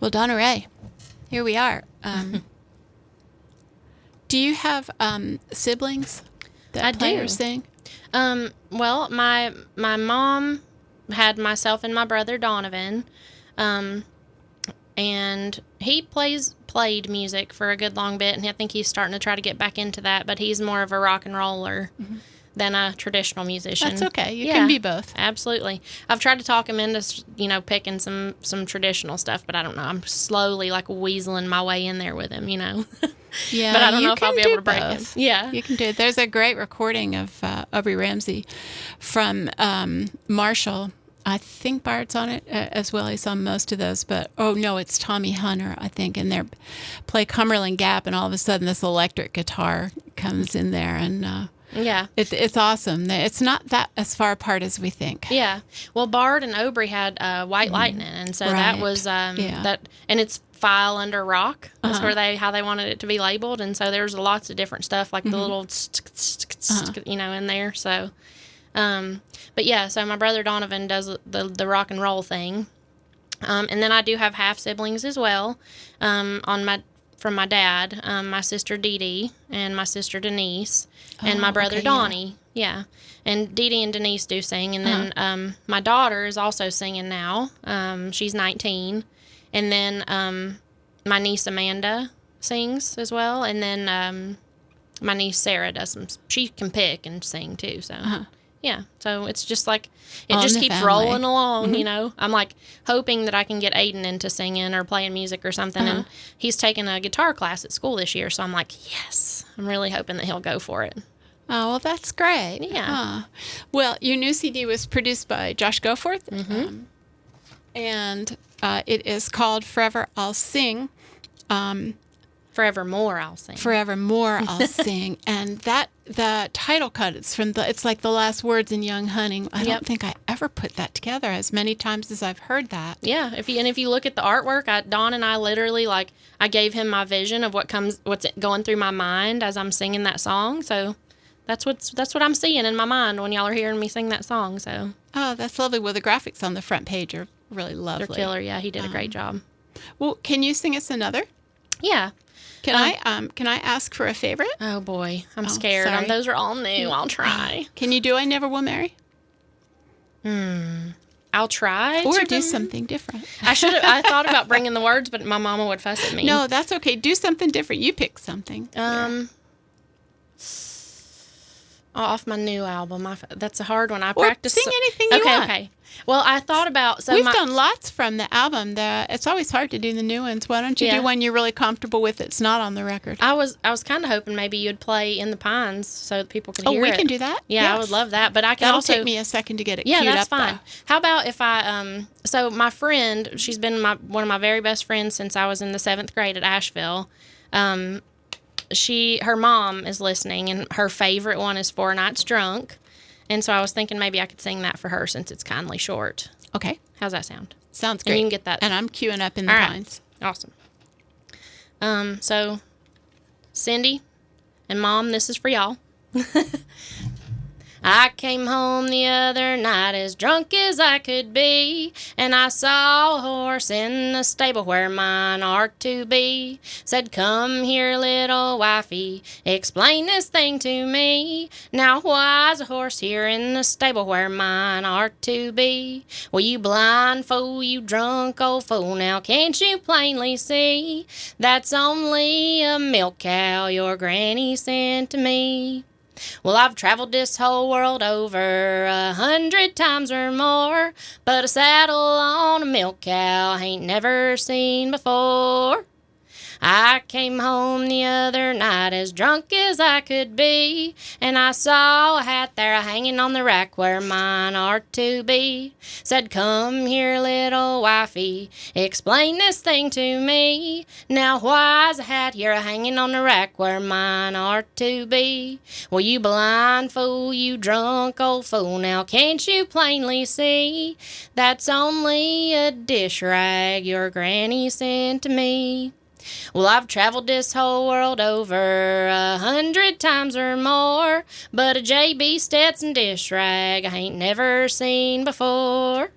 Well, Donna Ray, here we are. Do you have siblings that play or sing? Well, my mom had myself and my brother Donovan, and he played music for a good long bit, and I think he's starting to try to get back into that, but he's more of a rock and roller than a traditional musician. That's okay. You can be both. Absolutely. I've tried to talk him into, picking some traditional stuff, but I don't know. I'm slowly weaseling my way in there with him, Yeah, but I don't know if I'll be able to break him. Yeah. You can do it. There's a great recording of Aubrey Ramsey from Marshall. I think Bart's on it as well. He's on most of those, but it's Tommy Hunter, I think, and they play Cumberland Gap, and all of a sudden this electric guitar comes in there, and it's awesome. It's not that as far apart as we think. Yeah, well, Bart and Aubrey had White Lightning, and so that was that, and it's file under rock. That's where how they wanted it to be labeled, and so there's lots of different stuff like the little in there. So. But yeah, so my brother Donovan does the rock and roll thing. And then I do have half siblings as well. From my dad, my sister Dee Dee and my sister Denise and my brother Donnie. Yeah. And Dee Dee and Denise do sing. And then, my daughter is also singing now. She's 19. And then, my niece Amanda sings as well. And then, my niece Sarah does she can pick and sing too. So. Yeah, so it's just it just keeps rolling along, I'm hoping that I can get Aiden into singing or playing music or something, and he's taking a guitar class at school this year, so I'm yes, I'm really hoping that he'll go for it. Oh, well, that's great. Yeah. Well, your new CD was produced by Josh Goforth, and it is called Forever I'll Sing. Forevermore I'll Sing. Forevermore I'll Sing. And the title cut, it's like the last words in Young Hunting. I don't think I ever put that together as many times as I've heard that. Yeah, if you look at the artwork, Don and I literally I gave him my vision of what's going through my mind as I'm singing that song. So that's what I'm seeing in my mind when y'all are hearing me sing that song. So that's lovely. Well, the graphics on the front page are really lovely. They're killer. Yeah, he did a great job. Well, can you sing us another? Yeah. Can I ask for a favorite? Oh boy, I'm scared. Those are all new. I'll try. Can you do I Never Will Marry? I'll try. Or do something different. I thought about bringing the words, but my mama would fuss at me. No, that's okay. Do something different. You pick something. Off my new album. That's a hard one. I or practice. Sing anything you want. Okay. Well, I thought about... We've done lots from the album. It's always hard to do the new ones. Why don't you do one you're really comfortable with that's not on the record? I was kind of hoping maybe you'd play In the Pines so that people could hear it. Oh, we can do that? Yeah, yes. I would love that. But I can That'll take me a second to get it queued up. Yeah, that's fine. How about if I... So my friend, she's been one of my very best friends since I was in the 7th grade at Asheville. Her mom is listening, and her favorite one is 4 Nights Drunk. And so I was thinking maybe I could sing that for her since it's kindly short. Okay. How's that sound? Sounds great. And you can get that. And I'm queuing up In the Pines. Awesome. So, Cindy and Mom, this is for y'all. I came home the other night as drunk as I could be, and I saw a horse in the stable where mine are to be. Said, come here, little wifey, explain this thing to me. Now why's a horse here in the stable where mine are to be? Well, you blind fool, you drunk old fool, now can't you plainly see? That's only a milk cow your granny sent to me. Well, I've traveled this whole world over 100 times or more, but a saddle on a milk cow I ain't never seen before. I came home the other night as drunk as I could be, and I saw a hat there hanging on the rack where mine are to be. Said, come here, little wifey, explain this thing to me. Now why's a hat here hanging on the rack where mine are to be? Well, you blind fool, you drunk old fool, now can't you plainly see? That's only a dish rag your granny sent to me. Well, I've traveled this whole world over 100 times or more, but a J.B. Stetson dish rag I ain't never seen before.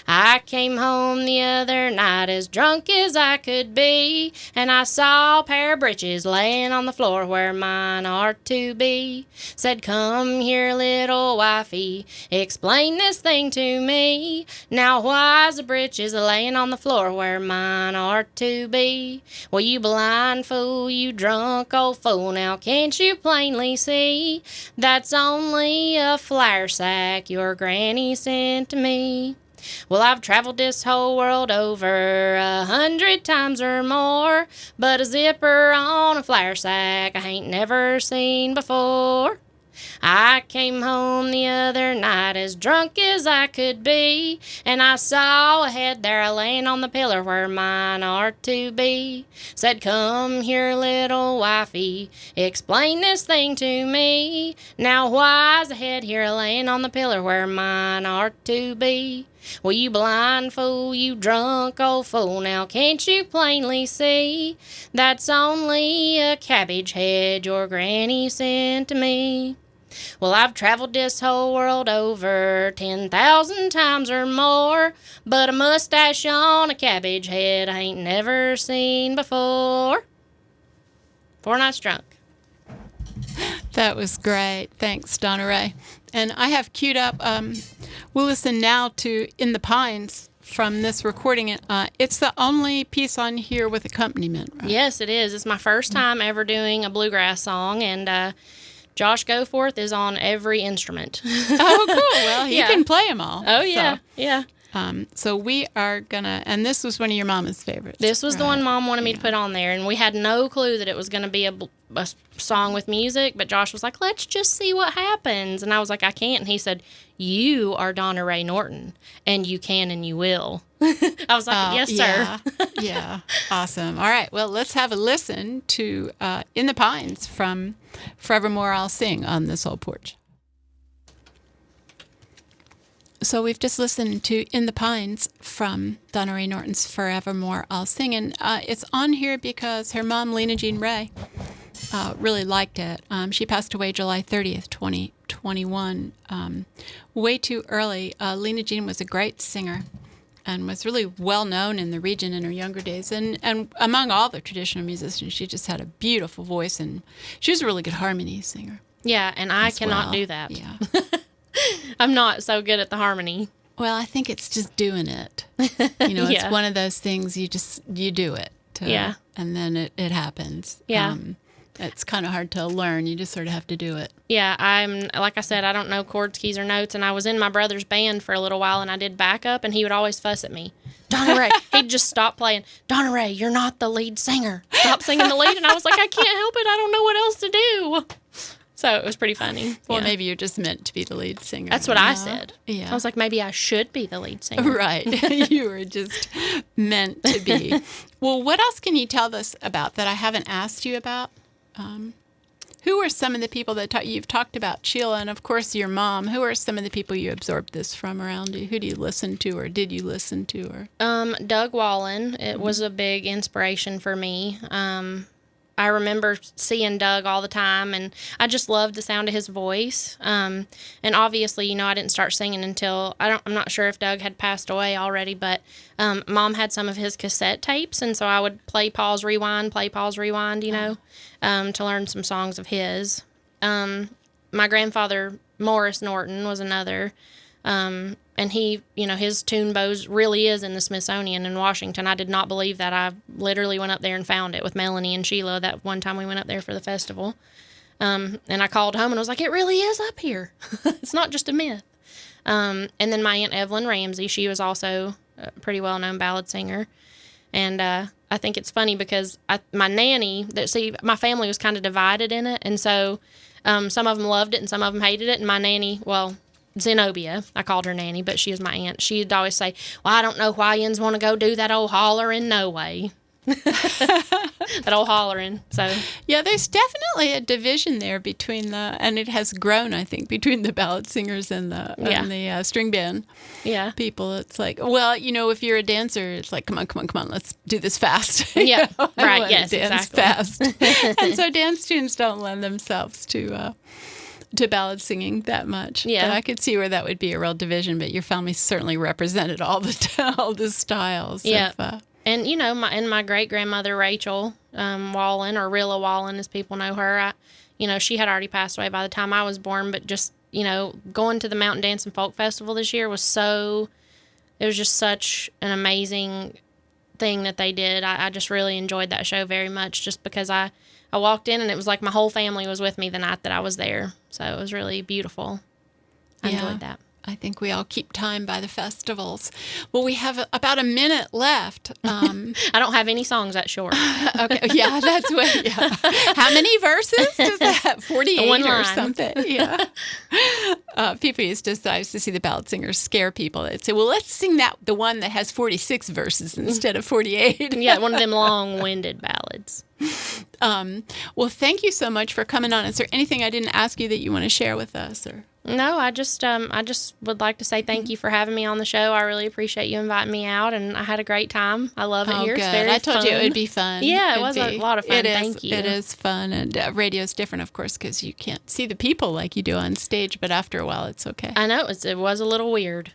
I came home the other night as drunk as I could be, and I saw a pair of breeches laying on the floor where mine are to be. Said, come here, little wifey, explain this thing to me. Now why's the breeches laying on the floor where mine are to be? Well, you blind fool, you drunk old fool, now can't you plainly see? That's only a flour sack your granny sent to me. Well, I've traveled this whole world over 100 times or more, but a zipper on a flour sack I ain't never seen before. I came home the other night as drunk as I could be, and I saw a head there laying on the pillar where mine are to be. Said, come here, little wifey, explain this thing to me. Now why's a head here laying on the pillar where mine are to be? Well, you blind fool, you drunk old fool, now can't you plainly see? That's only a cabbage head your granny sent to me. Well, I've traveled this whole world over 10,000 times or more, but a mustache on a cabbage head I ain't never seen before. 4 nights drunk. That was great. Thanks, Donna Ray. And I have queued up, we'll listen now to In the Pines from this recording. It's the only piece on here with accompaniment, right? Yes, it is. It's my first time ever doing a bluegrass song, and Josh Goforth is on every instrument. Oh, cool. Well, he can play them all. Oh, yeah, so. yeah. So we are going to, and this was one of your mama's favorites. This was the one Mom wanted me to put on there, and we had no clue that it was going to be a song with music, but Josh was like, let's just see what happens. And I was like, I can't. And he said, you are Donna Ray Norton, and you can and you will. I was like, yes, sir. Yeah. Awesome. All right. Well, let's have a listen to In the Pines from Forevermore I'll Sing on This Old Porch. So we've just listened to In the Pines from Donna Ray Norton's Forevermore I'll Sing. And it's on here because her mom, Lena Jean Ray, really liked it. She passed away July 30th, 2021. Way too early. Lena Jean was a great singer and was really well known in the region in her younger days. And among all the traditional musicians, she just had a beautiful voice, and she was a really good harmony singer. Yeah, and I cannot do that. Yeah. I'm not so good at the harmony. Well, I think it's just doing it. It's one of those things you do it. And then it happens. Yeah. It's kind of hard to learn. You just sort of have to do it. Yeah, like I said, I don't know chords, keys, or notes, and I was in my brother's band for a little while, and I did backup, and he would always fuss at me. Donna Ray, he'd just stop playing. Donna Ray, you're not the lead singer. Stop singing the lead. And I was like, I can't help it. I don't know what else to do. So it was pretty funny. Well, maybe you're just meant to be the lead singer. That's what I said. Yeah. I was like, maybe I should be the lead singer. Right. You were just meant to be. Well, what else can you tell us about that I haven't asked you about? Who are some of the people that you've talked about Sheila and, of course, your mom. Who are some of the people you absorbed this from around you? Who do you listen to, or did you listen to? Or Doug Wallen. It was a big inspiration for me. I remember seeing Doug all the time, and I just loved the sound of his voice. And obviously, I didn't start singing until, I'm not sure if Doug had passed away already, but Mom had some of his cassette tapes, and so I would play, pause, rewind, to learn some songs of his. My grandfather, Morris Norton, was another. And he, his tune bows really is in the Smithsonian in Washington. I did not believe that. I literally went up there and found it with Melanie and Sheila that one time we went up there for the festival. And I called home and I was like, it really is up here. It's not just a myth. And then my Aunt Evelyn Ramsey, she was also a pretty well-known ballad singer. And I think it's funny because my nanny, my family was kind of divided in it. And so some of them loved it and some of them hated it. And my nanny, Zenobia, I called her nanny, but she was my aunt. She'd always say, well, I don't know why yins want to go do that old hollering, no way. That old hollering. So yeah, there's definitely a division there between and it has grown, I think, between the ballad singers and the string band people. It's like, well, if you're a dancer, it's like, come on, let's do this fast. Yeah, right, yes, dance exactly. fast. And so dance tunes don't lend themselves to to ballad singing that much. Yeah. But I could see where that would be a real division, but your family certainly represented all the styles. Yeah. Of, and, my great-grandmother, Rachel Wallen, or Rilla Wallen, as people know her, she had already passed away by the time I was born, but just, going to the Mountain Dance and Folk Festival this year was it was just such an amazing thing that they did. I just really enjoyed that show very much, just because I walked in and it was like my whole family was with me the night that I was there. So it was really beautiful. I enjoyed that. I think we all keep time by the festivals. Well, we have about a minute left. I don't have any songs that short. Okay, yeah, that's what. Yeah. How many verses does that? 48 One line. Or something. Yeah. People used to see the ballad singers scare people. They'd say, "Well, let's sing the one that has 46 verses instead of 48." Yeah, one of them long-winded ballads. Well, thank you so much for coming on. Is there anything I didn't ask you that you want to share with us, or? No, I just would like to say thank you for having me on the show. I really appreciate you inviting me out, and I had a great time. I love it here. Good. It's very I told fun. you it would be fun. Yeah, it was a lot of fun. It is, Thank you. It is fun, and radio is different, of course, because you can't see the people like you do on stage, but after a while, it's okay. I know. It was a little weird,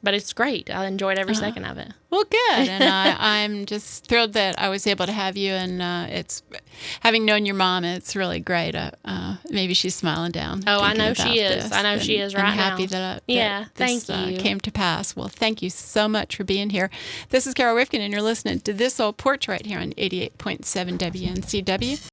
but it's great. I enjoyed every second of it. Well, good, and I'm just thrilled that I was able to have you, and it's having known your mom, it's really great. Maybe she's smiling down. Oh, I know thinking she about is. this, I know she is right I'm now. happy that Yeah, this thank you. came to pass. Well, thank you so much for being here. This is Carol Rifkin, and you're listening to This Old Porch right here on 88.7 WNCW.